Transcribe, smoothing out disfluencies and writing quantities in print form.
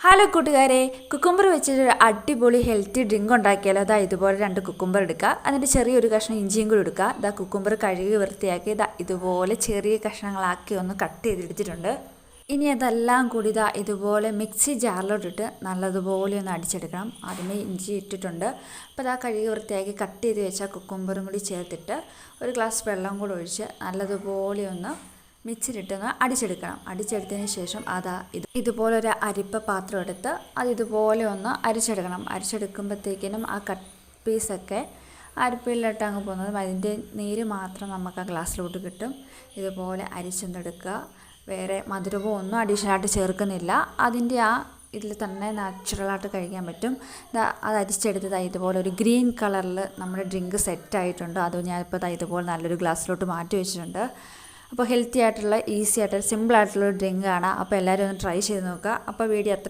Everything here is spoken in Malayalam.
ഹലോ കൂട്ടുകാരെ, കുക്കുംബർ വെച്ചിട്ട് അടിപൊളി ഹെൽത്തി ഡ്രിങ്ക് ഉണ്ടാക്കിയാലോ. അതാ ഇതുപോലെ 2 കുക്കുംബർ എടുക്കുക, എന്നിട്ട് ചെറിയൊരു കഷ്ണം ഇഞ്ചിയും കൂടി എടുക്കുക. ഇതാ കുക്കുംബർ കഴുകി വൃത്തിയാക്കി ഇതുപോലെ ചെറിയ കഷ്ണങ്ങളാക്കി ഒന്ന് കട്ട് ചെയ്തെടുത്തിട്ടുണ്ട്. ഇനി അതെല്ലാം കൂടി ഇതുപോലെ മിക്സി ജാറിലോട്ടിട്ട് നല്ലതുപോലെ ഒന്ന് അടിച്ചെടുക്കണം. ആദ്യമേ ഇഞ്ചി ഇട്ടിട്ടുണ്ട്. അപ്പോൾ ഇതാ കഴുകി വൃത്തിയാക്കി കട്ട് ചെയ്ത് വെച്ചാൽ കുക്കുംബറും കൂടി ചേർത്തിട്ട് ഒരു ഗ്ലാസ് വെള്ളം കൂടി ഒഴിച്ച് നല്ലതുപോലെ ഒന്ന് മിക്സിയിലിട്ടൊന്ന് അടിച്ചെടുക്കണം. അടിച്ചെടുത്തതിന് ശേഷം ഇതുപോലൊരു അരിപ്പ പാത്രം എടുത്ത് ഇതുപോലെ ഒന്ന് അരിച്ചെടുക്കണം. അരിച്ചെടുക്കുമ്പോഴത്തേക്കിനും ആ കട്ട് പീസൊക്കെ അരിപ്പയിലിട്ട് അങ്ങ് പോകുന്നത് അതിൻ്റെ നീര് മാത്രം നമുക്ക് ആ ഗ്ലാസ്സിലോട്ട് കിട്ടും. ഇതുപോലെ അരിച്ചെടുക്കുക. വേറെ മധുരമോ ഒന്നും അഡീഷണലായിട്ട് ചേർക്കുന്നില്ല. അതിൻ്റെ ഇതിൽ തന്നെ നാച്ചുറലായിട്ട് കഴിക്കാൻ പറ്റും. അത് അരിച്ചെടുത്ത് ഇതുപോലെ ഒരു ഗ്രീൻ കളറിൽ നമ്മുടെ ഡ്രിങ്ക് സെറ്റായിട്ടുണ്ട്. അത് ഞാനിപ്പോൾ ഇതുപോലെ നല്ലൊരു ഗ്ലാസ്സിലോട്ട് മാറ്റി വെച്ചിട്ടുണ്ട്. അപ്പോൾ ഹെൽത്തി ആയിട്ടുള്ള ഈസി ആയിട്ടുള്ള സിമ്പിളായിട്ടുള്ള ഡ്രിങ്കാണ്. അപ്പോൾ എല്ലാവരും ഒന്ന് ട്രൈ ചെയ്ത് നോക്കുക. അപ്പോൾ വീഡിയോ അത്ര